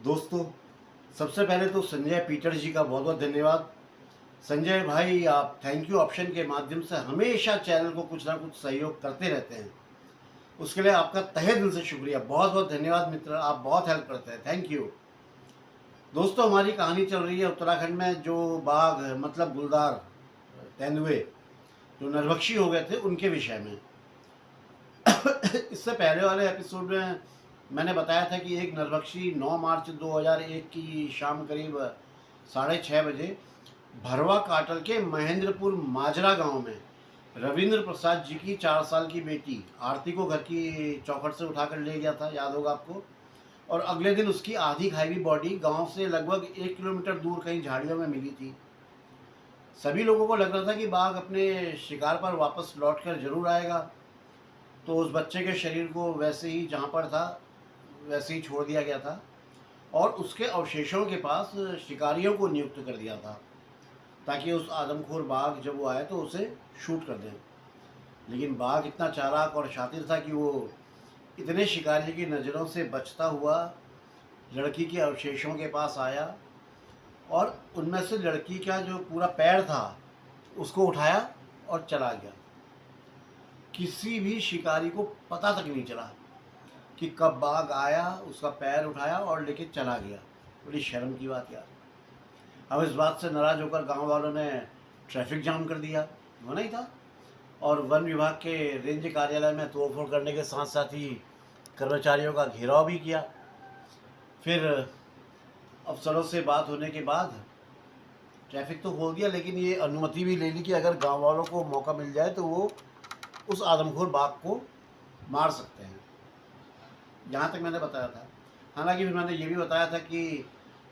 दोस्तों, सबसे पहले तो संजय पीटर जी का बहुत बहुत धन्यवाद। संजय भाई, आप थैंक यू ऑप्शन के माध्यम से हमेशा चैनल को कुछ ना कुछ सहयोग करते रहते हैं। उसके लिए आपका तहे दिल से शुक्रिया, बहुत बहुत धन्यवाद मित्र, आप बहुत हेल्प करते हैं, थैंक यू। दोस्तों, हमारी कहानी चल रही है उत्तराखंड में जो बाघ मतलब गुलदार तेंदुए जो नरभक्षी हो गए थे उनके विषय में। इससे पहले वाले एपिसोड में मैंने बताया था कि एक नरभक्षी 9 मार्च 2001 की शाम करीब 6:30 बजे भरवा काटल के महेंद्रपुर माजरा गांव में रविंद्र प्रसाद जी की 4 साल की बेटी आरती को घर की चौखट से उठाकर ले गया था, याद होगा आपको। और अगले दिन उसकी आधी खाई हुई बॉडी गांव से लगभग 1 किलोमीटर दूर कहीं झाड़ियों में मिली थी। सभी लोगों को लग रहा था कि बाघ अपने शिकार पर वापस लौटकर जरूर आएगा, तो उस बच्चे के शरीर को वैसे ही जहाँ पर था वैसे ही छोड़ दिया गया था और उसके अवशेषों के पास शिकारियों को नियुक्त कर दिया था ताकि उस आदमखोर बाघ जब वो आए तो उसे शूट कर दें। लेकिन बाघ इतना चालाक और शातिर था कि वो इतने शिकारी की नज़रों से बचता हुआ लड़की के अवशेषों के पास आया और उनमें से लड़की का जो पूरा पैर था उसको उठाया और चला गया। किसी भी शिकारी को पता तक नहीं चला कि कब बाघ आया, उसका पैर उठाया और लेके चला गया। बड़ी शर्म की बात यार। अब इस बात से नाराज होकर गांव वालों ने ट्रैफिक जाम कर दिया, होना ही था, और वन विभाग के रेंज कार्यालय में तोड़फोड़ करने के साथ साथ ही कर्मचारियों का घेराव भी किया। फिर अफसरों से बात होने के बाद ट्रैफिक तो खोल दिया, लेकिन ये अनुमति भी ले ली कि अगर गांव वालों को मौका मिल जाए तो वो उस आदमखोर बाघ को मार सकते हैं। जहाँ तक मैंने बताया था। हालांकि फिर मैंने ये भी बताया था कि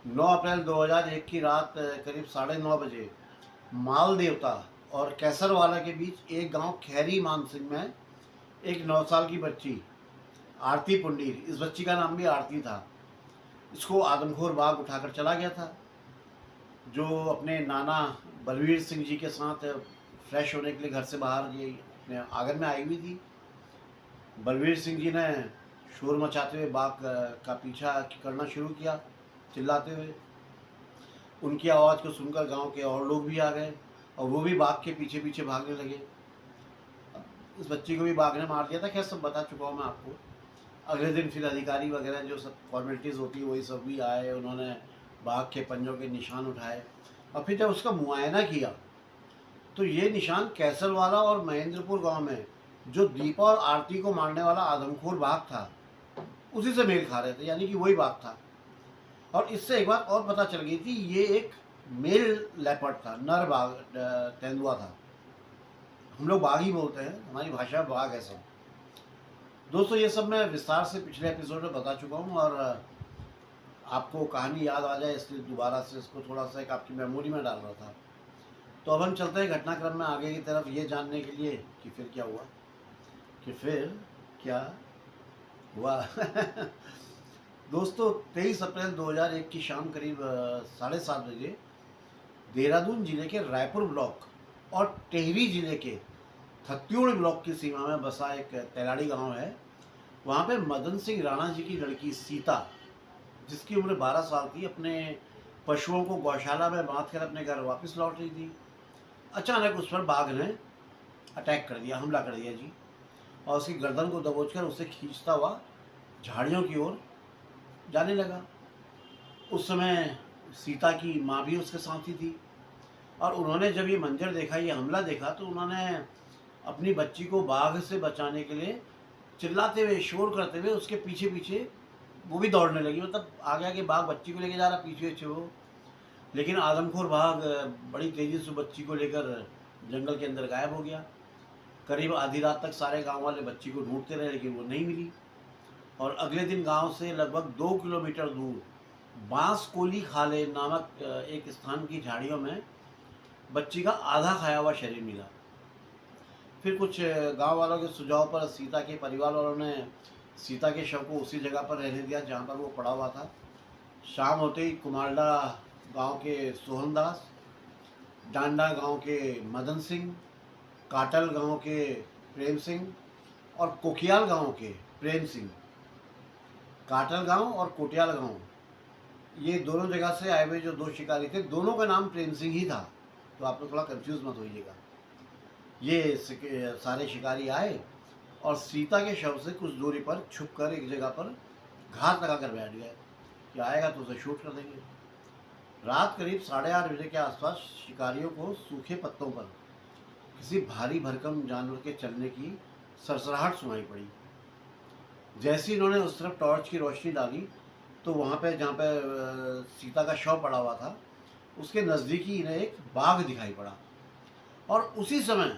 9 अप्रैल 2001 की रात करीब 9:30 बजे माल देवता और कैसरवाला के बीच एक गांव खैरी मानसिंह में एक 9 साल की बच्ची आरती पुंडीर, इस बच्ची का नाम भी आरती था, इसको आदमखोर बाघ उठाकर चला गया था, जो अपने नाना बलवीर सिंह जी के साथ फ्रेश होने के लिए घर से बाहर ये अपने आंगन में आई हुई थी। बलवीर सिंह जी ने शोर मचाते हुए बाघ का पीछा करना शुरू किया, चिल्लाते हुए। उनकी आवाज़ को सुनकर गांव के और लोग भी आ गए और वो भी बाघ के पीछे पीछे भागने लगे। इस बच्ची को भी बाघ ने मार दिया था, खैर सब बता चुका हूँ मैं आपको। अगले दिन फिर अधिकारी वगैरह जो सब फॉर्मेलिटीज़ होती है वही सब भी आए, उन्होंने बाघ के पंजों के निशान उठाए और फिर जब उसका मुआयना किया तो ये निशान कैसरवाला और महेंद्रपुर गांव में जो दीपा और आरती को मारने वाला आदमखोर बाघ था उसी से मेल खा रहे थे, यानी कि वही बाघ था। और इससे एक बात और पता चल गई थी, ये एक मेल लेपर्ड था, नर बाघ तेंदुआ था। हम लोग बाघ ही बोलते हैं, हमारी भाषा बाघ है सब। दोस्तों, ये सब मैं विस्तार से पिछले एपिसोड में बता चुका हूँ और आपको कहानी याद आ जाए इसलिए दोबारा से इसको थोड़ा सा एक आपकी मेमोरी में डाल रहा था। तो अब हम चलते हैं घटनाक्रम में आगे की तरफ, ये जानने के लिए कि फिर क्या हुआ, कि फिर क्या हुआ। दोस्तों, 23 अप्रैल 2001 की शाम करीब 7:30 बजे देहरादून जिले के रायपुर ब्लॉक और टिहरी जिले के थत्यूड़ ब्लॉक की सीमा में बसा एक तेलाड़ी गांव है। वहाँ पे मदन सिंह राणा जी की लड़की सीता, जिसकी उम्र 12 साल थी, अपने पशुओं को गौशाला में बांध कर अपने घर वापस लौट रही थी। अचानक उस पर बाघ ने अटैक कर दिया, हमला कर दिया जी, और उसकी गर्दन को दबोचकर उसे खींचता हुआ झाड़ियों की ओर जाने लगा। उस समय सीता की माँ भी उसके साथ ही थी और उन्होंने जब ये मंजर देखा, ये हमला देखा, तो उन्होंने अपनी बच्ची को बाघ से बचाने के लिए चिल्लाते हुए, शोर करते हुए उसके पीछे पीछे वो भी दौड़ने लगी। मतलब आगे आगे बाघ बच्ची को लेके जा रहा, पीछे पीछे वो। लेकिन आदमखोर बाघ बड़ी तेज़ी से बच्ची को लेकर जंगल के अंदर गायब हो गया। करीब आधी रात तक सारे गांव वाले बच्ची को ढूंढते रहे, लेकिन वो नहीं मिली। और अगले दिन गांव से लगभग 2 किलोमीटर दूर बांस कोली खाले नामक एक स्थान की झाड़ियों में बच्ची का आधा खाया हुआ शरीर मिला। फिर कुछ गांव वालों के सुझाव पर सीता के परिवार वालों ने सीता के शव को उसी जगह पर रहने दिया जहां पर वो पड़ा हुआ था। शाम होते ही कुमारडा गांव के सोहनदास, डांडा गांव के मदन सिंह, काटल गांव के प्रेम सिंह और कोकियाल गांव के प्रेम सिंह, काटल गांव और कोटियाल गांव ये दोनों जगह से आए हुए जो दो शिकारी थे, दोनों का नाम प्रेम सिंह ही था, तो आप लोग थोड़ा कंफ्यूज मत होइएगा। ये सारे शिकारी आए और सीता के शव से कुछ दूरी पर छुप कर एक जगह पर घात लगा कर बैठ गए कि आएगा तो उसे शूट कर देंगे। रात करीब 8:30 बजे के आसपास शिकारियों को सूखे पत्तों पर किसी भारी भरकम जानवर के चलने की सरसराहट सुनाई पड़ी। जैसे ही इन्होंने उस तरफ टॉर्च की रोशनी डाली तो वहाँ पे जहाँ पे सीता का शव पड़ा हुआ था, उसके नज़दीक ही इन्हें एक बाघ दिखाई पड़ा। और उसी समय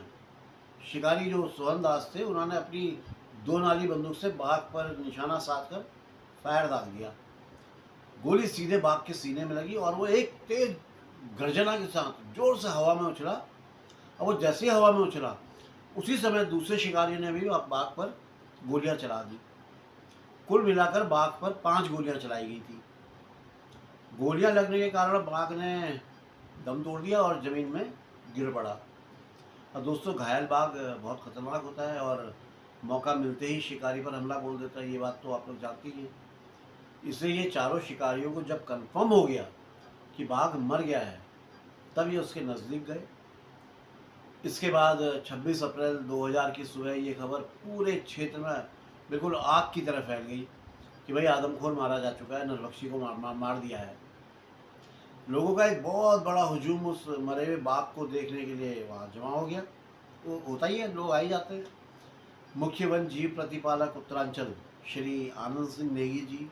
शिकारी जो सोहन दास थे, उन्होंने अपनी 2 नाली बंदूक से बाघ पर निशाना साध कर फायर दाग दिया। गोली सीधे बाघ के सीने में लगी और वो एक तेज गर्जना के साथ जोर से हवा में उछला। और वो जैसे ही हवा में उछला, उसी समय दूसरे शिकारी ने भी बाघ पर गोलियां चला दी। कुल मिलाकर बाघ पर 5 गोलियां चलाई गई थी। गोलियां लगने के कारण बाघ ने दम तोड़ दिया और ज़मीन में गिर पड़ा। और दोस्तों, घायल बाघ बहुत खतरनाक होता है और मौका मिलते ही शिकारी पर हमला बोल देता है, ये बात तो आप लोग जानते ही हैं। इसलिए ये चारों शिकारियों को जब कंफर्म हो गया कि बाघ मर गया है, तब ये उसके नज़दीक गए। इसके बाद 26 अप्रैल 2000 की सुबह ये खबर पूरे क्षेत्र में बिल्कुल आग की तरह फैल गई कि भाई आदमखोर मारा जा चुका है, नरभक्षी को मार दिया है। लोगों का एक बहुत बड़ा हुजूम उस मरे हुए बाघ को देखने के लिए वहाँ जमा हो गया। वो होता ही है, लोग आ ही जाते हैं। मुख्य वन जीव प्रतिपालक उत्तरांचल श्री आनंद सिंह नेगी जी,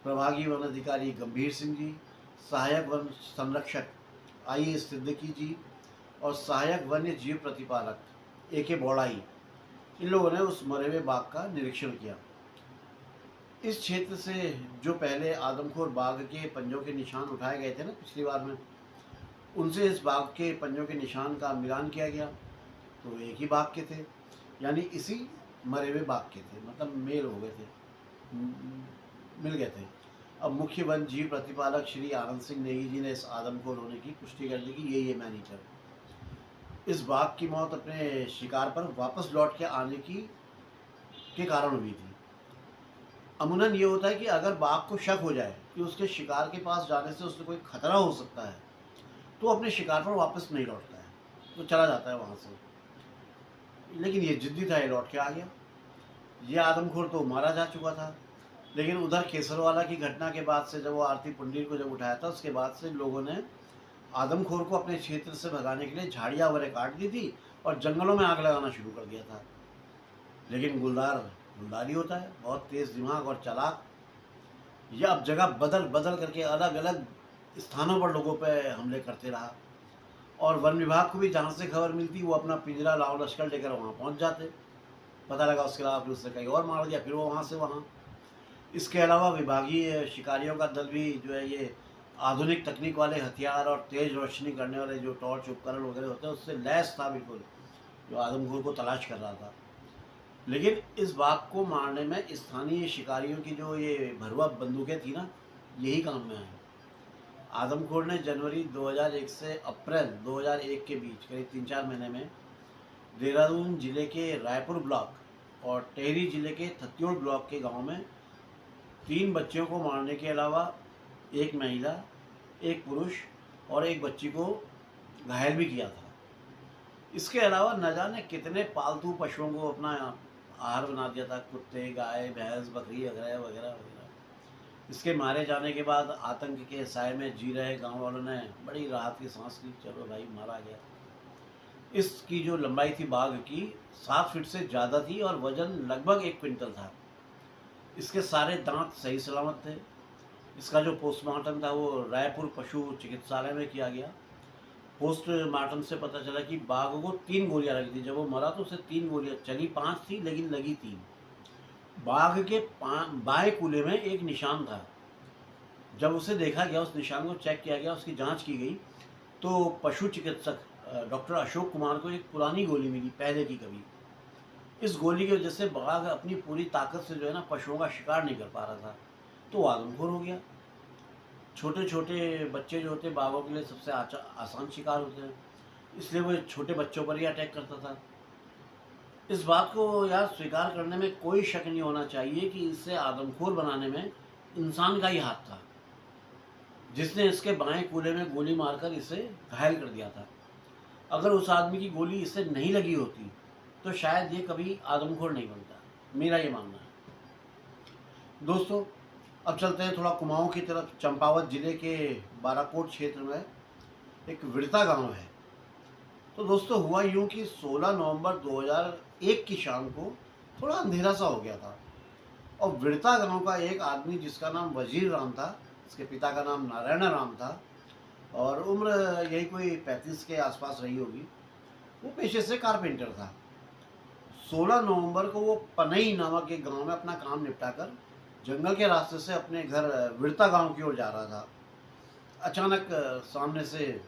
प्रभागी वन अधिकारी गंभीर सिंह जी, सहायक वन संरक्षक आई सिद्दीकी जी और सहायक वन्य जीव प्रतिपालक AK बौड़ाई, इन लोगों ने उस मरे हुए बाघ का निरीक्षण किया। इस क्षेत्र से जो पहले आदमखोर बाघ के पंजों के निशान उठाए गए थे ना पिछली बार में, उनसे इस बाघ के पंजों के निशान का मिलान किया गया तो एक ही बाघ के थे, यानी इसी मरे हुए बाघ के थे, मतलब मेल हो गए थे, मिल गए थे। अब मुख्य वन जीव प्रतिपालक श्री आनंद सिंह नेगी जी ने इस आदमखोर होने की पुष्टि कर दी कि ये मैनेजर इस बाघ की मौत अपने शिकार पर वापस लौट के आने के कारण हुई थी। अमूमन ये होता है कि अगर बाघ को शक हो जाए कि उसके शिकार के पास जाने से उससे कोई खतरा हो सकता है, तो अपने शिकार पर वापस नहीं लौटता है, तो चला जाता है वहाँ से। लेकिन ये जिद्दी था, ये लौट के आ गया। ये आदमखोर तो मारा जा चुका था, लेकिन उधर केसरवाला की घटना के बाद से जब वो आरती पुंडीर को जब उठाया था, उसके बाद से लोगों ने आदमखोर को अपने क्षेत्र से भगाने के लिए झाड़ियाँ वगैरह काट दी थी और जंगलों में आग लगाना शुरू कर दिया था। लेकिन गुलदारी होता है, बहुत तेज़ दिमाग और चालाक। यह अब जगह बदल बदल करके अलग अलग स्थानों पर लोगों पर हमले करते रहा और वन विभाग को भी जहाँ से खबर मिलती वो अपना पिंजरा लाव लश्कर लेकर वहाँ पहुँच जाते। पता लगा उसके अलावा फिर उससे कहीं और मार दिया, फिर वो वहाँ से वहाँ। इसके अलावा विभागीय शिकारियों का दल भी जो है ये आधुनिक तकनीक वाले हथियार और तेज़ रोशनी करने वाले जो टॉर्च उपकरण वगैरह होते हैं उससे लैस था बिल्कुल, जो आदमखोर को तलाश कर रहा था। लेकिन इस बाघ को मारने में स्थानीय शिकारियों की जो ये भरुआ बंदूकें थी ना, यही काम में आई। आदमखोर ने जनवरी 2001 से अप्रैल 2001 के बीच करीब 3-4 महीने में देहरादून जिले के रायपुर ब्लॉक और टेहरी जिले के थत्योड़ ब्लॉक के गांव में 3 बच्चियों को मारने के अलावा 1 महिला, 1 पुरुष और 1 बच्ची को घायल भी किया था। इसके अलावा न जाने कितने पालतू पशुओं को अपना आहार बना दिया था, कुत्ते, गाय, भैंस, बकरी वगैरह वगैरह वगैरह। इसके मारे जाने के बाद आतंक के साए में जी रहे गांव वालों ने बड़ी राहत की सांस ली, चलो भाई मारा गया। इसकी जो लंबाई थी बाघ की 7 फीट से ज़्यादा थी और वजन लगभग 1 क्विंटल था। इसके सारे दांत सही सलामत थे। इसका जो पोस्टमार्टम था वो रायपुर पशु चिकित्सालय में किया गया। पोस्टमार्टम से पता चला कि बाघ को 3 गोलियां लगी थी। जब वो मरा तो उसे 3 गोलियां चली, 5 थी लेकिन लगी 3। बाघ के बाएं कूल्हे में एक निशान था। जब उसे देखा गया, उस निशान को चेक किया गया, उसकी जांच की गई, तो पशु चिकित्सक डॉक्टर अशोक कुमार को एक पुरानी गोली मिली पहले की कभी। इस गोली की वजह से बाघ अपनी पूरी ताकत से जो है ना पशुओं का शिकार नहीं कर पा रहा था, तो आदमखोर हो गया। छोटे छोटे बच्चे जो होते हैं बाघों के लिए सबसे आसान शिकार होते हैं, इसलिए वो छोटे बच्चों पर ही अटैक करता था। इस बात को यार स्वीकार करने में कोई शक नहीं होना चाहिए कि इसे आदमखोर बनाने में इंसान का ही हाथ था। जिसने इसके बाएं कूल्हे में गोली मारकर इसे घायल कर दिया था। अगर उस आदमी की गोली इसे नहीं लगी होती तो शायद ये कभी आदमखोर नहीं बनता, मेरा ये मानना है। दोस्तों, अब चलते हैं थोड़ा कुमाऊं की तरफ। चंपावत जिले के बाराकोट क्षेत्र में एक विड़ता गांव है। तो दोस्तों, हुआ यूं कि 16 नवंबर 2001 की शाम को थोड़ा अंधेरा सा हो गया था, और विड़ता गांव का एक आदमी जिसका नाम वजीर राम था, उसके पिता का नाम नारायण राम था, और उम्र यही कोई 35 के आसपास रही होगी। वो पेशे से कारपेंटर था। 16 नवंबर को वो पनई नामक एक गांव में अपना काम निपटाकर जंगल के रास्ते से अपने घर विड़ता गांव की ओर जा रहा था। अचानक सामने से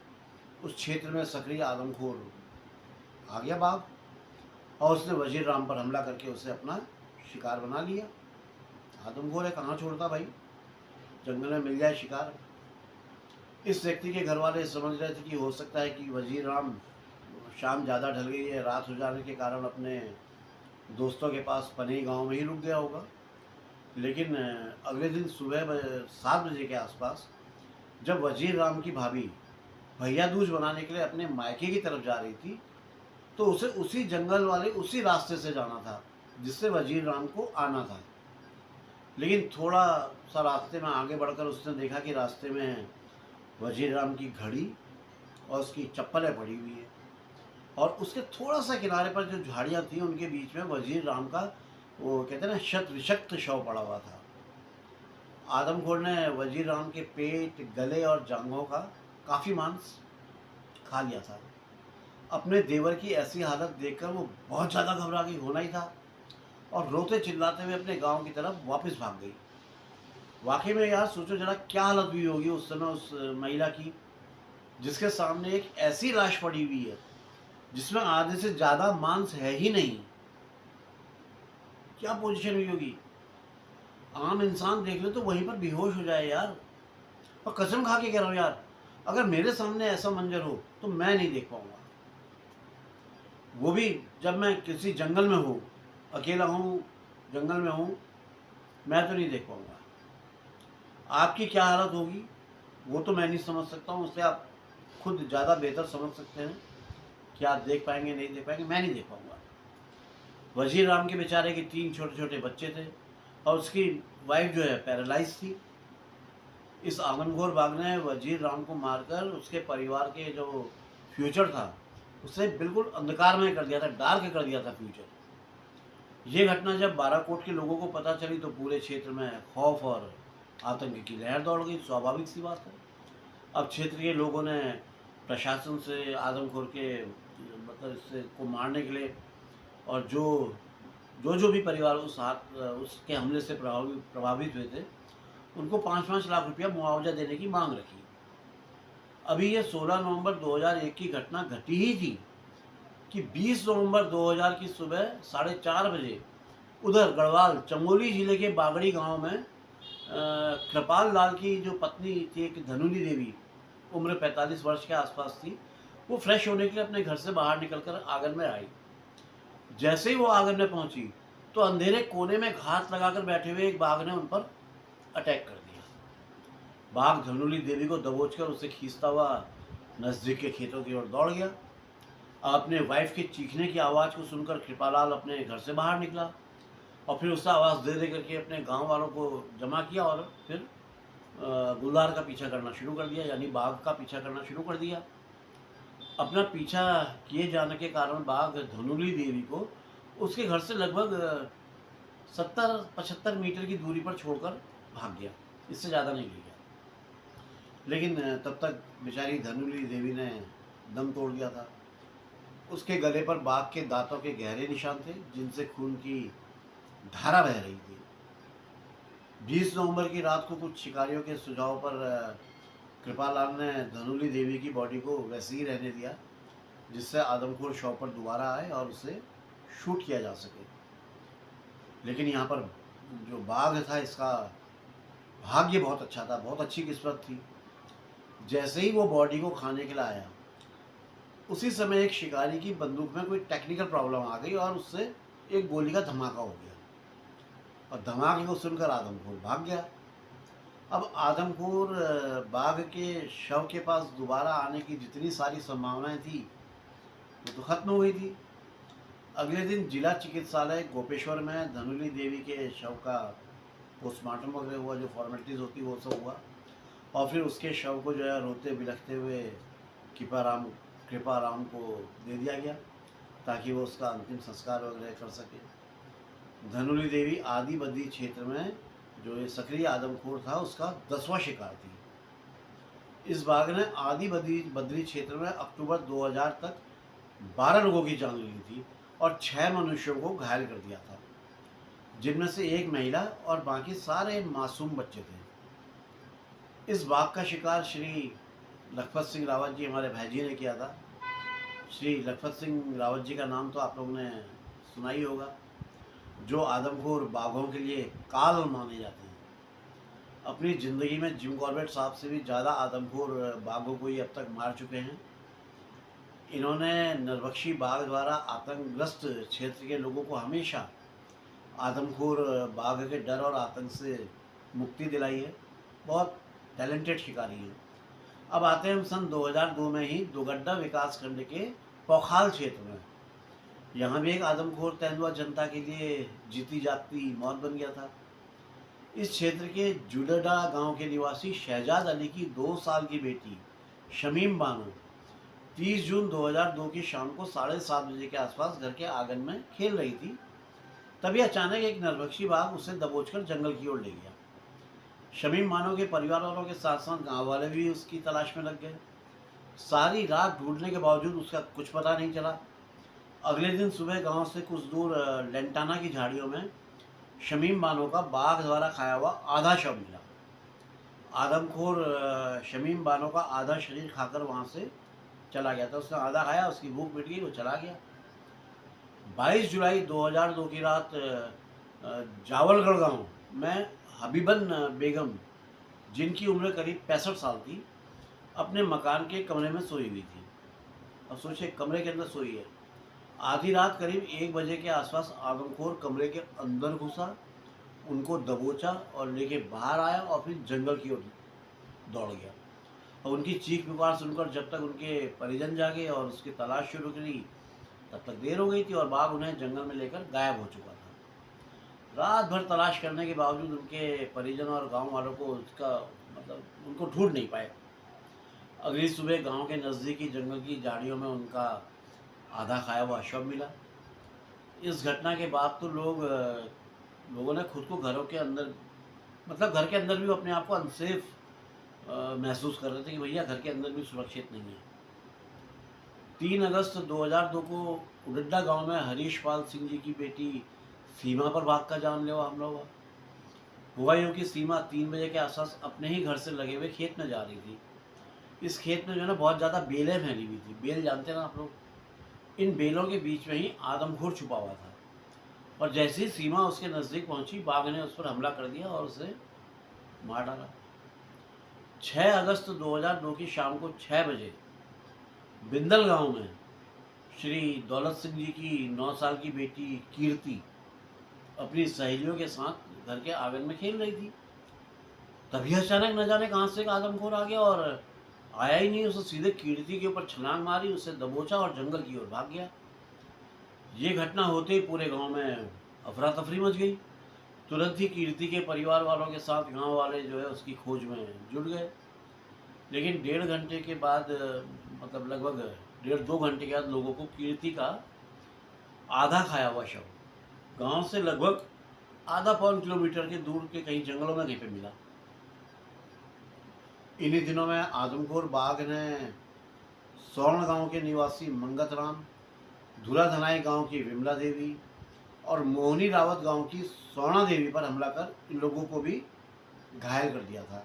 उस क्षेत्र में सक्रिय आदमखोर आ गया बाघ, और उसने वजीर राम पर हमला करके उसे अपना शिकार बना लिया। आदमखोर है, कहाँ छोड़ता भाई, जंगल में मिल जाए शिकार। इस व्यक्ति के घर वाले समझ रहे थे कि हो सकता है कि वजीर राम, शाम ज़्यादा ढल गई है, रात हो जाने के कारण अपने दोस्तों के पास पनई गांव में ही रुक गया होगा। लेकिन अगले दिन सुबह 7 बजे के आसपास जब वजीर राम की भाभी भैया दूज बनाने के लिए अपने मायके की तरफ जा रही थी, तो उसे उसी जंगल वाले उसी रास्ते से जाना था जिससे वजीर राम को आना था। लेकिन थोड़ा सा रास्ते में आगे बढ़कर उसने देखा कि रास्ते में वजीर राम की घड़ी और उसकी चप्पलें पड़ी हुई है, और उसके थोड़ा सा किनारे पर जो झाड़ियाँ थी उनके बीच में वजीर राम का, वो कहते हैं ना, शत विषक्त शव पड़ा हुआ था। आदमखोर ने वजीर राम के पेट, गले और जांघों का काफ़ी मांस खा लिया था। अपने देवर की ऐसी हालत देखकर वो बहुत ज़्यादा घबरा गई, होना ही था, और रोते चिल्लाते हुए अपने गांव की तरफ वापस भाग गई। वाकई में यार, सोचो जरा क्या हालत हुई होगी उस समय उस महिला की, जिसके सामने एक ऐसी लाश पड़ी हुई है जिसमें आधे से ज़्यादा मांस है ही नहीं। क्या पोजीशन हुई होगी। आम इंसान देख ले तो वहीं पर बेहोश हो जाए यार। और कसम खा के कह रहा हूँ यार, अगर मेरे सामने ऐसा मंजर हो तो मैं नहीं देख पाऊंगा, वो भी जब मैं किसी जंगल में हूँ, अकेला हूँ, जंगल में हूँ, मैं तो नहीं देख पाऊंगा। आपकी क्या हालत होगी वो तो मैं नहीं समझ सकता हूँ, उससे आप खुद ज़्यादा बेहतर समझ सकते हैं कि आप देख पाएंगे नहीं देख पाएंगे, मैं नहीं देख पाऊंगा। वजीर राम के बेचारे के 3 छोटे छोटे बच्चे थे, और उसकी वाइफ जो है पैरालाइज थी। इस आदमखोर बाघ ने वजीर राम को मारकर उसके परिवार के जो फ्यूचर था उसे बिल्कुल अंधकारमय कर दिया था, डार्क कर दिया था फ्यूचर। ये घटना जब बाराकोट के लोगों को पता चली तो पूरे क्षेत्र में खौफ और आतंक की लहर दौड़ गई। स्वाभाविक सी बात है। अब क्षेत्र के लोगों ने प्रशासन से आदमखोर के, मतलब इससे को मारने के लिए, और जो भी परिवार उसके हमले से प्रभावित हुए थे, उनको 5-5 लाख रुपया मुआवजा देने की मांग रखी। अभी ये 16 नवंबर 2001 की घटना घटी ही थी कि 20 नवंबर 2000 की सुबह 4:30 बजे उधर गढ़वाल चमोली जिले के बागड़ी गांव में कृपाल लाल की जो पत्नी थी, एक धनुली देवी, उम्र 45 वर्ष के आसपास थी, वो फ्रेश होने के लिए अपने घर से बाहर निकलकर आंगन में आई। जैसे ही वो आंगन में पहुंची तो अंधेरे कोने में घात लगाकर बैठे हुए एक बाघ ने उन पर अटैक कर दिया। बाघ धनुली देवी को दबोचकर उसे खींचता हुआ नजदीक के खेतों की ओर दौड़ गया। अपने वाइफ के चीखने की आवाज़ को सुनकर कृपालाल अपने घर से बाहर निकला, और फिर उससे आवाज़ दे करके अपने गांव वालों को जमा किया, और फिर गुलदार का पीछा करना शुरू कर दिया, यानी बाघ का पीछा करना शुरू कर दिया। अपना पीछा किए जाने के कारण बाघ धनुली देवी को उसके घर से लगभग 70-75 मीटर की दूरी पर छोड़कर भाग गया, इससे ज़्यादा नहीं ले गया। लेकिन तब तक बेचारी धनुली देवी ने दम तोड़ दिया था। उसके गले पर बाघ के दांतों के गहरे निशान थे, जिनसे खून की धारा बह रही थी। 20 नवंबर की रात को कुछ शिकारियों के सुझाव पर कृपालाल ने धनुली देवी की बॉडी को वैसे ही रहने दिया, जिससे आदमखोर शव पर दोबारा आए और उसे शूट किया जा सके। लेकिन यहाँ पर जो बाघ था, इसका भाग्य बहुत अच्छा था, बहुत अच्छी किस्मत थी। जैसे ही वो बॉडी को खाने के लिए आया, उसी समय एक शिकारी की बंदूक में कोई टेक्निकल प्रॉब्लम आ गई और उससे एक गोली का धमाका हो गया, और धमाके को सुनकर आदमखोर भाग गया। अब आदमखोर बाघ के शव के पास दोबारा आने की जितनी सारी संभावनाएं थी वो तो खत्म हो गई थी। अगले दिन जिला चिकित्सालय गोपेश्वर में धनुली देवी के शव का पोस्टमार्टम वगैरह हुआ, जो फॉर्मेलिटीज़ होती वो सब हुआ, और फिर उसके शव को जो है रोते बिलखते हुए कृपाराम को दे दिया गया ताकि वो उसका अंतिम संस्कार वगैरह कर सके। धनुली देवी आदि बद्री क्षेत्र में जो ये सक्रिय आदमखोर था उसका 10वां शिकार थी। इस बाघ ने आदि बद्री क्षेत्र में अक्टूबर 2000 तक 12 लोगों की जान ली थी और 6 मनुष्यों को घायल कर दिया था, जिनमें से एक महिला और बाकी सारे मासूम बच्चे थे। इस बाघ का शिकार श्री लखपत सिंह रावत जी, हमारे भाईजी ने किया था। श्री लखपत सिंह रावत जी का नाम तो आप लोगों ने सुना ही होगा, जो आदमखोर बाघों के लिए काल माने जाते हैं। अपनी ज़िंदगी में जिम कॉर्बेट साहब से भी ज़्यादा आदमखोर बाघों को ही अब तक मार चुके हैं। इन्होंने नरभक्षी बाघ द्वारा आतंकग्रस्त क्षेत्र के लोगों को हमेशा आदमखोर बाघ के डर और आतंक से मुक्ति दिलाई है। बहुत टैलेंटेड शिकारी हैं। अब आते हैं हम सन 2002 में ही दोगड्डा विकास खंड के पौखाल क्षेत्र में। यहाँ भी एक आदमखोर तेंदुआ जनता के लिए जीती जागती मौत बन गया था। इस क्षेत्र के जुडडा गांव के निवासी शहजाद अली की 2 साल की बेटी शमीम बानो 30 जून 2002 की शाम को 7:30 बजे के आसपास घर के आंगन में खेल रही थी। तभी अचानक एक नरभक्षी बाघ उसे दबोचकर जंगल की ओर ले गया। शमीम बानो के परिवार वालों के साथ साथ गाँव वाले भी उसकी तलाश में लग गए। सारी रात ढूंढने के बावजूद उसका कुछ पता नहीं चला। अगले दिन सुबह गांव से कुछ दूर लेंटाना की झाड़ियों में शमीम बानो का बाघ द्वारा खाया हुआ आधा शव मिला। आदमखोर शमीम बानो का आधा शरीर खाकर वहां से चला गया था। उसने आधा खाया, उसकी भूख मिट गई, वो चला गया। 22 जुलाई 2002 की रात जावलगढ़ गांव में हबीबन बेगम, जिनकी उम्र करीब 65 साल थी, अपने मकान के कमरे में सोई हुई थी। अब सोचिए, कमरे के अंदर सोई है। आधी रात करीब 1 बजे के आसपास आदमखोर कमरे के अंदर घुसा, उनको दबोचा और लेके बाहर आया और फिर जंगल की ओर दौड़ गया। और उनकी चीख पुकार सुनकर जब तक उनके परिजन जागे और उसकी तलाश शुरू करी तब तक देर हो गई थी और बाघ उन्हें जंगल में लेकर गायब हो चुका था। रात भर तलाश करने के बावजूद उनके परिजन और गांव वालों को उनको ढूंढ नहीं पाए। अगली सुबह गांव के नज़दीकी जंगल की झाड़ियों में उनका आधा खाया हुआ शव मिला। इस घटना के बाद तो लोगों ने खुद को घरों के अंदर, घर के अंदर भी अपने आप को अनसेफ महसूस कर रहे थे कि भैया घर के अंदर भी सुरक्षित नहीं है। 3 अगस्त 2002 को उडड्डा गांव में हरीश पाल सिंह जी की बेटी सीमा पर बाघ का जानलेवा हमला हुआ। हुआ यूँ कि सीमा 3 बजे के आसपास अपने ही घर से लगे हुए खेत में जा रही थी। इस खेत में जो है ना बहुत ज़्यादा बेलें फैली हुई थी। बेल जानते हैं ना आप लोग, इन बेलों के बीच में ही आदमखोर छुपा हुआ था। और जैसे ही सीमा उसके नज़दीक पहुंची, बाघ ने उस पर हमला कर दिया और उसे मार डाला। 6 अगस्त 2002 की शाम को 6 बजे बिंदल गांव में श्री दौलत सिंह जी की 9 साल की बेटी कीर्ति अपनी सहेलियों के साथ घर के आंगन में खेल रही थी। तभी अचानक न जाने कहाँ से एक आदमखोर आ गया और आया ही नहीं, उसे सीधे कीर्ति के ऊपर छलांग मारी, उसे दबोचा और जंगल की ओर भाग गया। ये घटना होते ही पूरे गांव में अफरा तफरी मच गई। तुरंत ही कीर्ति के परिवार वालों के साथ गांव वाले जो है उसकी खोज में जुट गए। लेकिन 1.5 घंटे के बाद, लगभग 1.5-2 घंटे के बाद लोगों को कीर्ति का आधा खाया हुआ शव गांव से लगभग आधा पौन किलोमीटर के दूर के कहीं जंगलों में कहीं पे मिला। इन्हीं दिनों में आदमखोर बाघ ने स्वर्ण गांव के निवासी मंगत राम, धुलाधनाई गांव की विमला देवी और मोहनी रावत गांव की सोना देवी पर हमला कर इन लोगों को भी घायल कर दिया था।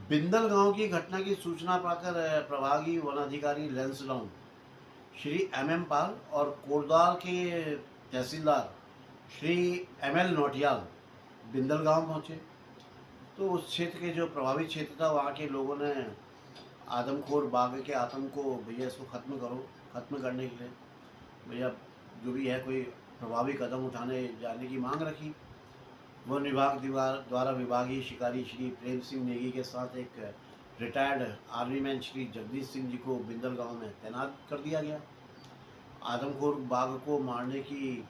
बिंदल गांव की घटना की सूचना पाकर प्रभागी वनाधिकारी लेंसडाउन श्री MM पाल और कोटद्वार के तहसीलदार श्री ML नोटियाल बिंदल गांव पहुंचे। तो उस क्षेत्र के जो प्रभावित क्षेत्र था वहाँ के लोगों ने आदमखोर बाघ के आतंक को, भैया इसको खत्म करने के लिए भैया जो भी है कोई प्रभावी कदम उठाने जाने की मांग रखी। वन विभाग द्वारा विभागीय शिकारी श्री प्रेम सिंह नेगी के साथ एक retired army man Shri Jagdish Singh ji को बिंदल गांव में तैनात कर दिया गया। आदमखोर बाघ को मारने की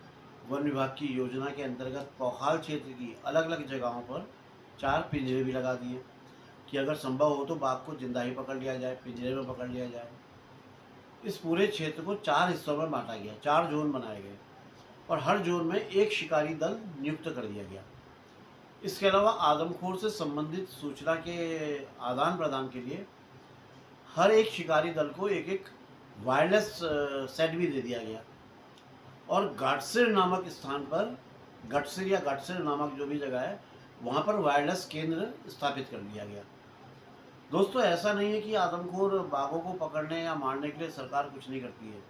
वन विभाग की योजना के अंतर्गत पौखाल क्षेत्र की अलग अलग जगहों पर 4 पिंजरे भी लगा दिए कि अगर संभव हो तो बाघ को जिंदा ही पकड़ लिया जाए, पिंजरे में पकड़ लिया जाए। इस पूरे क्षेत्र को 4 हिस्सों में बांटा गया, 4 जोन बनाए गए और हर जोन में एक शिकारी दल नियुक्त कर दिया गया। इसके अलावा आदमखोर से संबंधित सूचना के आदान प्रदान के लिए हर एक शिकारी दल को एक एक वायरलेस सेट भी दे दिया गया और गाटसिर नामक स्थान पर, गटसिर या गटसिर नामक जो भी जगह है, वहाँ पर वायरलेस केंद्र स्थापित कर दिया गया। दोस्तों, ऐसा नहीं है कि आदमखोर बाघों को पकड़ने या मारने के लिए सरकार कुछ नहीं करती है।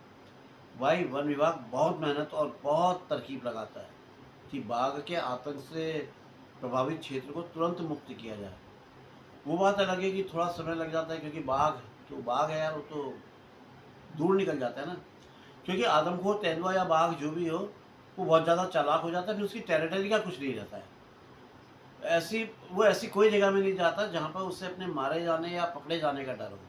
भाई, वन विभाग बहुत मेहनत और बहुत तरकीब लगाता है कि बाघ के आतंक से प्रभावित क्षेत्र को तुरंत मुक्त किया जाए। वो बात अलग है कि थोड़ा समय लग जाता है, क्योंकि बाघ तो बाघ है यार, वो तो दूर निकल जाता है ना। क्योंकि आदमखोर तेंदुआ या बाघ जो भी हो, वो बहुत ज़्यादा चालाक हो जाता है, फिर उसकी टेरिटरी का कुछ नहीं रहता है। ऐसी कोई जगह में नहीं जाता जहाँ पर उससे अपने मारे जाने या पकड़े जाने का डर हो।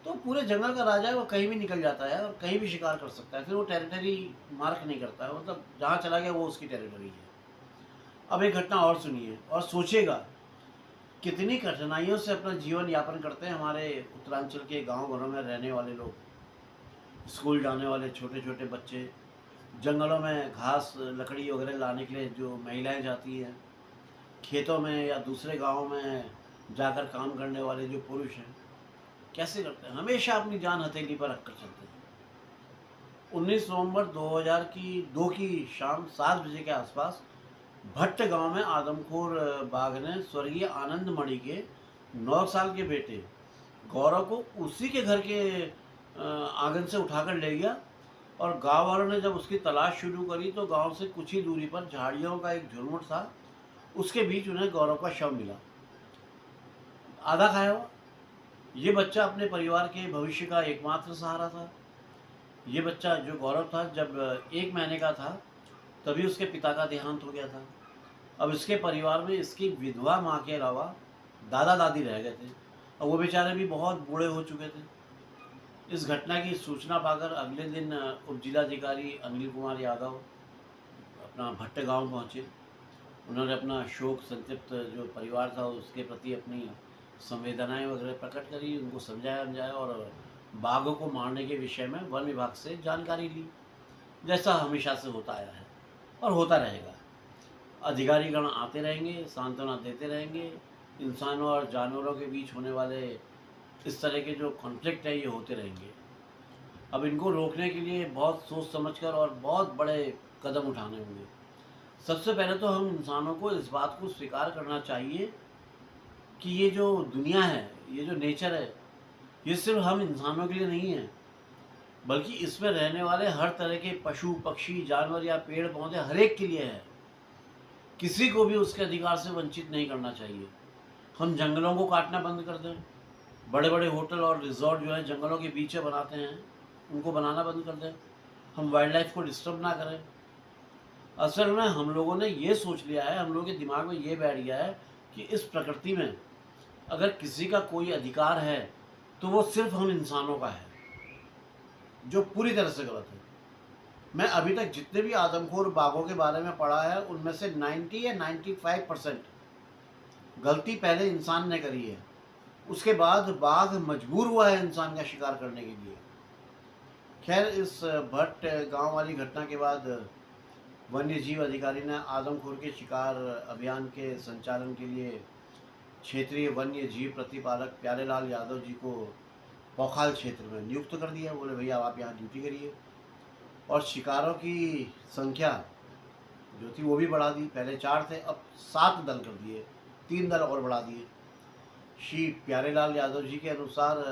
तो पूरे जंगल का राजा है, वो कहीं भी निकल जाता है और कहीं भी शिकार कर सकता है, फिर वो टेरिटरी मार्क नहीं करता है, मतलब जहाँ चला गया वो उसकी टेरिटरी है। अब एक घटना और सुनिए और सोचिएगा, कितनी कठिनाइयों से अपना जीवन यापन करते हैं हमारे उत्तरांचल के गांव घरों में रहने वाले लोग। स्कूल जाने वाले छोटे छोटे बच्चे, जंगलों में घास लकड़ी वगैरह लाने के लिए जो महिलाएं जाती हैं, खेतों में या दूसरे गाँव में जाकर काम करने वाले जो पुरुष हैं, कैसे करते हैं, हमेशा अपनी जान हथेली पर रखकर चलते हैं। 19 नवंबर 2002 की शाम 7 बजे के आसपास भट्ट गांव में आदमखोर बाघ ने स्वर्गीय आनंद मणि के 9 साल के बेटे गौरव को उसी के घर के आंगन से उठाकर ले गया और गांव वालों ने जब उसकी तलाश शुरू करी तो गांव से कुछ ही दूरी पर झाड़ियों का एक झुरमुट था, उसके बीच उन्हें गौरव का शव मिला, आधा खाया हुआ। ये बच्चा अपने परिवार के भविष्य का एकमात्र सहारा था। ये बच्चा जो गौरव था, जब 1 महीने का था तभी उसके पिता का देहांत हो गया था। अब इसके परिवार में इसकी विधवा माँ के अलावा दादा दादी रह गए थे और वो बेचारे भी बहुत बूढ़े हो चुके थे। इस घटना की सूचना पाकर अगले दिन उप जिलाधिकारी अनिल कुमार यादव अपना भट्ट गांव पहुँचे। उन्होंने अपना शोक संतप्त जो परिवार था उसके प्रति अपनी संवेदनाएं वगैरह प्रकट करी, उनको समझाया और बाघों को मारने के विषय में वन विभाग से जानकारी ली, जैसा हमेशा से होता आया है और होता रहेगा। अधिकारीगण आते रहेंगे, सांत्वना देते रहेंगे। इंसानों और जानवरों के बीच होने वाले इस तरह के जो कॉन्फ्लिक्ट है ये होते रहेंगे। अब इनको रोकने के लिए बहुत सोच समझकर और बहुत बड़े कदम उठाने होंगे। सबसे पहले तो हम इंसानों को इस बात को स्वीकार करना चाहिए कि ये जो दुनिया है, ये जो नेचर है, ये सिर्फ हम इंसानों के लिए नहीं है, बल्कि इसमें रहने वाले हर तरह के पशु पक्षी जानवर या पेड़ पौधे हर एक के लिए है। किसी को भी उसके अधिकार से वंचित नहीं करना चाहिए। हम जंगलों को काटना बंद कर दें, बड़े बड़े होटल और रिजॉर्ट जो है जंगलों के बीच बनाते हैं, उनको बनाना बंद कर दें। हम वाइल्ड लाइफ को डिस्टर्ब ना करें। असल में हम लोगों ने ये सोच लिया है, हम लोगों के दिमाग में ये बैठ गया है कि इस प्रकृति में अगर किसी का कोई अधिकार है तो वो सिर्फ हम इंसानों का है, जो पूरी तरह से गलत है। मैं अभी तक जितने भी आदमखोर बाघों के बारे में पढ़ा है उनमें से 90 या 95% गलती पहले इंसान ने करी है, उसके बाद बाघ मजबूर हुआ है इंसान का शिकार करने के लिए। खैर, इस भट्ट गांव वाली घटना के बाद वन्य जीव अधिकारी ने आदमखोर के शिकार अभियान के संचालन के लिए क्षेत्रीय वन्य जीव प्रतिपालक प्यारेलाल यादव जी को पौखाल क्षेत्र में नियुक्त कर दिया। बोले भैया आप यहाँ ड्यूटी करिए। और शिकारों की संख्या जो थी वो भी बढ़ा दी, पहले 4 थे अब 7 दल कर दिए, 3 दल और बढ़ा दिए। श्री प्यारेलाल यादव जी के अनुसार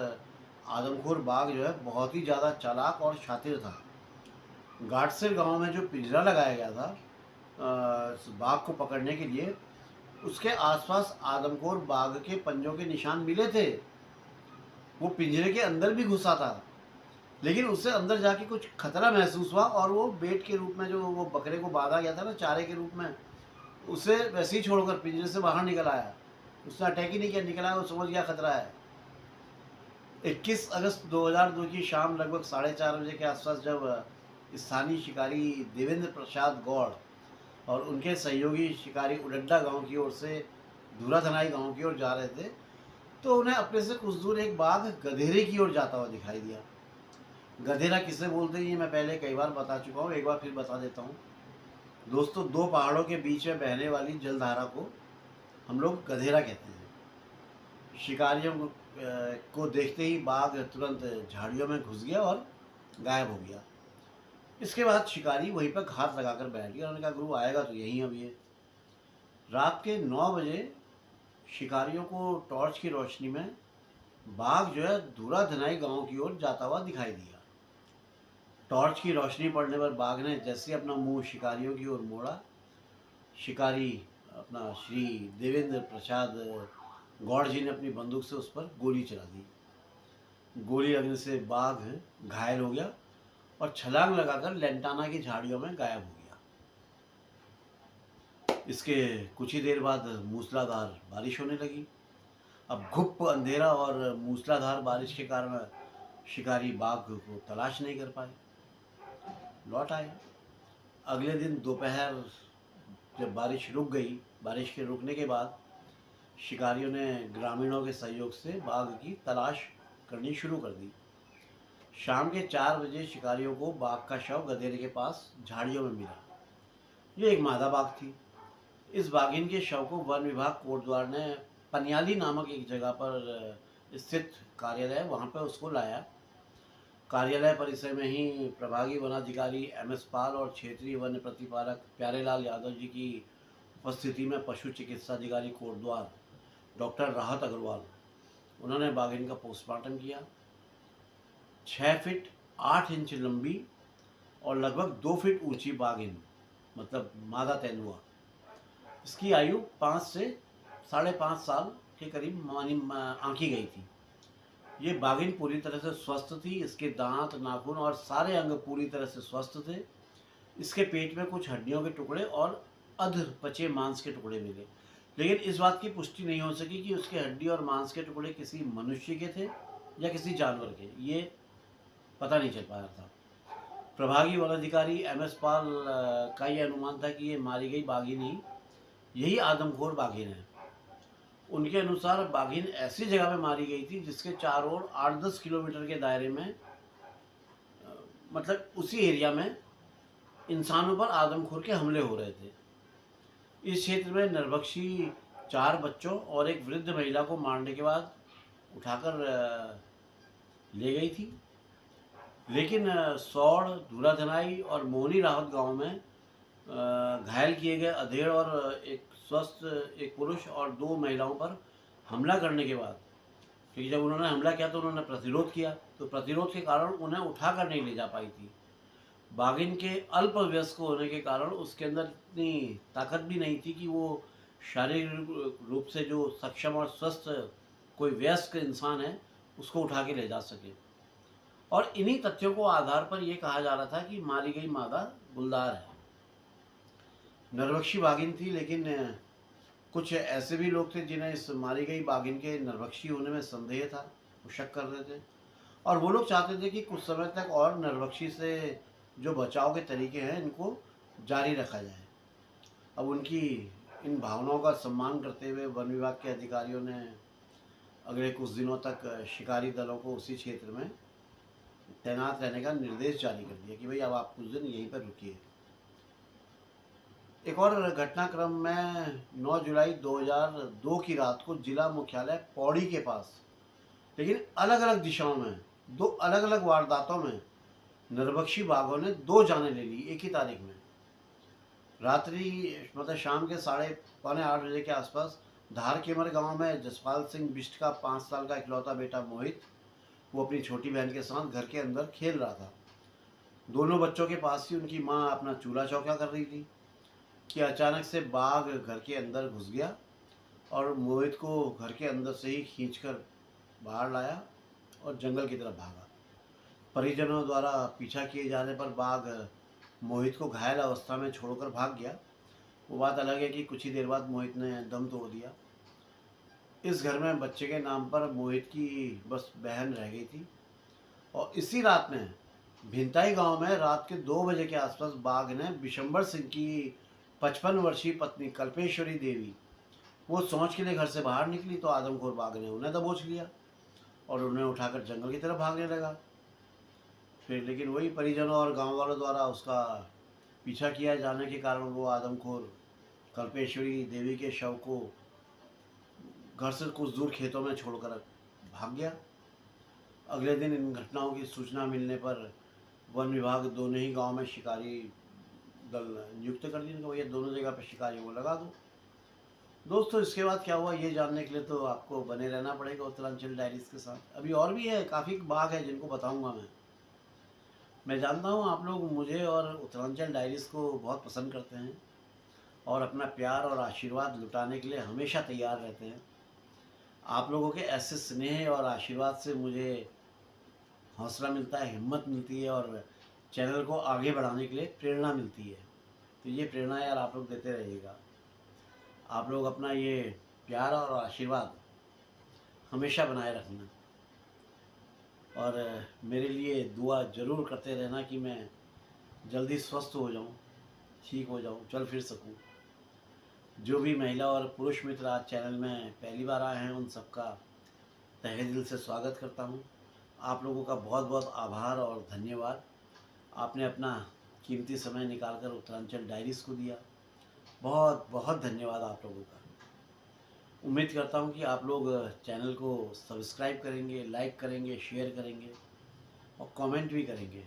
आदमखोर बाघ जो है बहुत ही ज़्यादा चालाक और शातिर था। गाटसिर गांव में जो पिंजरा लगाया गया था बाघ को पकड़ने के लिए, उसके आसपास आदमखोर बाघ के पंजों के निशान मिले थे। वो पिंजरे के अंदर भी घुसा था, लेकिन उससे अंदर जाके कुछ खतरा महसूस हुआ और वो बेट के रूप में जो वो बकरे को बांधा गया था ना, चारे के रूप में, उसे वैसे ही छोड़कर पिंजरे से बाहर निकल आया। उसने अटैक ही नहीं किया, निकल आया, वो समझ गया खतरा है। 21 अगस्त 2002 की शाम लगभग 4:30 बजे के आसपास जब स्थानीय शिकारी देवेंद्र प्रसाद गौड़ और उनके सहयोगी शिकारी उडड्डा गांव की ओर से धूराधनाई गांव की ओर जा रहे थे, तो उन्हें अपने से कुछ दूर एक बाघ गधेरे की ओर जाता हुआ दिखाई दिया। गधेरा किसे बोलते हैं ये मैं पहले कई बार बता चुका हूँ, एक बार फिर बता देता हूँ। दोस्तों, दो पहाड़ों के बीच में बहने वाली जलधारा को हम लोग गधेरा कहते हैं। शिकारियों को देखते ही बाघ तुरंत झाड़ियों में घुस गया और गायब हो गया। इसके बाद शिकारी वहीं पर घात लगाकर बैठ गया। उन्होंने कहा गुरु आएगा तो यहीं अब ये। रात के 9 बजे शिकारियों को टॉर्च की रोशनी में बाघ जो है धूराधनाई गांव की ओर जाता हुआ दिखाई दिया। टॉर्च की रोशनी पड़ने पर बाघ ने जैसे अपना मुंह शिकारियों की ओर मोड़ा, शिकारी अपना श्री देवेंद्र प्रसाद गौड़ जी ने अपनी बंदूक से उस पर गोली चला दी। गोली लगने से बाघ घायल हो गया और छलांग लगाकर लेंटाना की झाड़ियों में गायब हो गया। इसके कुछ ही देर बाद मूसलाधार बारिश होने लगी। अब घुप अंधेरा और मूसलाधार बारिश के कारण शिकारी बाघ को तलाश नहीं कर पाए, लौट आए। अगले दिन दोपहर जब बारिश रुक गई, बारिश के रुकने के बाद शिकारियों ने ग्रामीणों के सहयोग से बाघ की तलाश करनी शुरू कर दी। शाम के 4 बजे शिकारियों को बाघ का शव गधेरे के पास झाड़ियों में मिला। ये एक मादा बाघ थी। इस बाघिन के शव को वन विभाग कोटद्वार ने पनियाली नामक एक जगह पर स्थित कार्यालय, वहाँ पर उसको लाया। कार्यालय परिसर में ही प्रभागी वनाधिकारी MS पाल और क्षेत्रीय वन प्रतिपालक प्यारेलाल यादव जी की उपस्थिति में पशु चिकित्सा अधिकारी कोटद्वार डॉक्टर राहत अग्रवाल, उन्होंने बाघिन का पोस्टमार्टम किया। 6 फीट 8 इंच लंबी और लगभग 2 फीट ऊंची बाघिन, मतलब मादा तेंदुआ। इसकी आयु 5 से 5.5 साल के करीब आंकी गई थी। ये बाघिन पूरी तरह से स्वस्थ थी। इसके दांत, नाखून और सारे अंग पूरी तरह से स्वस्थ थे। इसके पेट में कुछ हड्डियों के टुकड़े और अध पचे मांस के टुकड़े मिले, लेकिन इस बात की पुष्टि नहीं हो सकी कि उसके हड्डी और मांस के टुकड़े किसी मनुष्य के थे या किसी जानवर के, ये पता नहीं चल पाया था। प्रभागी वनाधिकारी MS पाल का ये अनुमान था कि ये मारी गई बाघिन ही यही आदमखोर बाघिन है। उनके अनुसार बाघिन ऐसी जगह में मारी गई थी जिसके चारों ओर 8-10 किलोमीटर के दायरे में, मतलब उसी एरिया में इंसानों पर आदमखोर के हमले हो रहे थे। इस क्षेत्र में नरभक्षी 4 बच्चों और एक वृद्ध महिला को मारने के बाद उठाकर ले गई थी। लेकिन सौड़, धूराधनाई और मोहनी राहत गांव में घायल किए गए अधेड़ और एक स्वस्थ एक पुरुष और 2 महिलाओं पर हमला करने के बाद, क्योंकि जब उन्होंने हमला किया तो उन्होंने प्रतिरोध किया, तो प्रतिरोध के कारण उन्हें उठाकर नहीं ले जा पाई थी। बाघिन के अल्प वयस्क होने के कारण उसके अंदर इतनी ताकत भी नहीं थी कि वो शारीरिक रूप से जो सक्षम और स्वस्थ कोई वयस्क इंसान है उसको उठा के ले जा सके। और इन्हीं तथ्यों को आधार पर यह कहा जा रहा था कि मारी गई मादा गुलदार है, नरभक्षी बाघिन थी। लेकिन कुछ ऐसे भी लोग थे जिन्हें इस मारी गई बाघिन के नरभक्षी होने में संदेह था, वो शक कर रहे थे और वो लोग चाहते थे कि कुछ समय तक और नरभक्षी से जो बचाव के तरीके हैं इनको जारी रखा जाए। अब उनकी इन भावनाओं का सम्मान करते हुए वन विभाग के अधिकारियों ने अगले कुछ दिनों तक शिकारी दलों को उसी क्षेत्र में तैनात रहने का निर्देश जारी कर दिया कि भाई अब आप कुछ दिन यहीं पर रुकिए। एक और घटनाक्रम में 9 जुलाई 2002 की रात को जिला मुख्यालय पौड़ी के पास, लेकिन अलग अलग दिशाओं में 2 अलग अलग वारदातों में नरभक्षी बाघों ने 2 जानें ले ली एक ही तारीख में। रात्रि मतलब शाम के 7:45 बजे के आसपास धार केमर गांव में जसपाल सिंह बिष्ट का 5 साल का इकलौता बेटा मोहित, वो अपनी छोटी बहन के साथ घर के अंदर खेल रहा था। दोनों बच्चों के पास ही उनकी माँ अपना चूल्हा चौका कर रही थी कि अचानक से बाघ घर के अंदर घुस गया और मोहित को घर के अंदर से ही खींचकर बाहर लाया और जंगल की तरफ भागा। परिजनों द्वारा पीछा किए जाने पर बाघ मोहित को घायल अवस्था में छोड़कर भाग गया। वो बात अलग है कि कुछ ही देर बाद मोहित ने दम तोड़ दिया। इस घर में बच्चे के नाम पर मोहित की बस बहन रह गई थी। और इसी रात में भिंताई गांव में रात के 2 बजे के आसपास बाघ ने बिशंबर सिंह की 55 वर्षीय पत्नी कल्पेश्वरी देवी, वो सोच के लिए घर से बाहर निकली तो आदमखोर बाघ ने उन्हें दबोच लिया और उन्हें उठाकर जंगल की तरफ भागने लगा। फिर लेकिन वही परिजनों और गांव वालों द्वारा उसका पीछा किया जाने के कारण वो आदमखोर कल्पेश्वरी देवी के शव को घर से कुछ दूर खेतों में छोड़कर भाग गया। अगले दिन इन घटनाओं की सूचना मिलने पर वन विभाग दोनों ही गांव में शिकारी दल नियुक्त कर दिया कि भैया दोनों जगह पर शिकारियों को लगा दो। दोस्तों इसके बाद क्या हुआ ये जानने के लिए तो आपको बने रहना पड़ेगा उत्तरांचल डायरीज के साथ। अभी और भी है, काफ़ी बाग है जिनको बताऊंगा मैं जानता हूँ आप लोग मुझे और उत्तरांचल डायरीज को बहुत पसंद करते हैं और अपना प्यार और आशीर्वाद लुटाने के लिए हमेशा तैयार रहते हैं। आप लोगों के ऐसे स्नेह और आशीर्वाद से मुझे हौसला मिलता है, हिम्मत मिलती है और चैनल को आगे बढ़ाने के लिए प्रेरणा मिलती है। तो ये प्रेरणा यार आप लोग देते रहिएगा। आप लोग अपना ये प्यार और आशीर्वाद हमेशा बनाए रखना और मेरे लिए दुआ ज़रूर करते रहना कि मैं जल्दी स्वस्थ हो जाऊं, ठीक हो जाऊं, चल फिर सकूं। जो भी महिला और पुरुष मित्र आज चैनल में पहली बार आए हैं उन सबका तहे दिल से स्वागत करता हूं। आप लोगों का बहुत बहुत आभार और धन्यवाद। आपने अपना कीमती समय निकालकर उत्तरांचल डायरीज़ को दिया। बहुत बहुत धन्यवाद आप लोगों का। उम्मीद करता हूं कि आप लोग चैनल को सब्सक्राइब करेंगे, लाइक करेंगे, शेयर करेंगे और कमेंट भी करेंगे।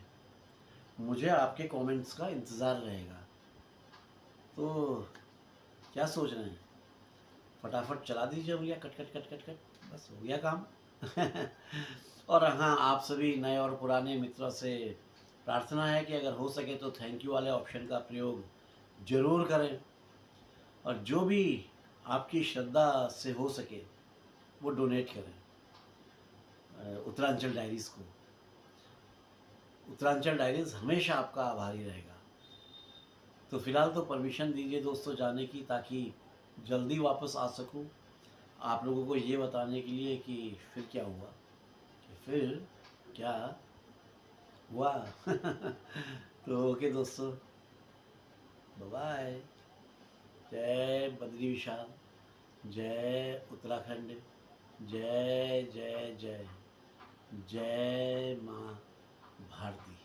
मुझे आपके कमेंट्स का इंतज़ार रहेगा। तो क्या सोच रहे हैं, फटाफट चला दीजिए उंगलियाँ cut cut cut cut cut, बस हो गया काम। और हाँ, आप सभी नए और पुराने मित्रों से प्रार्थना है कि अगर हो सके तो थैंक यू वाले ऑप्शन का प्रयोग ज़रूर करें और जो भी आपकी श्रद्धा से हो सके वो डोनेट करें उत्तरांचल डायरीज़ को। उत्तरांचल डायरीज़ हमेशा आपका आभारी रहेगा। तो फिलहाल तो परमिशन दीजिए दोस्तों जाने की, ताकि जल्दी वापस आ सकूं आप लोगों को ये बताने के लिए कि फिर क्या हुआ, कि फिर क्या हुआ। तो ओके दोस्तों, बाय। जय बद्री विशाल, जय उत्तराखंड, जय जय जय, जय माँ भारती।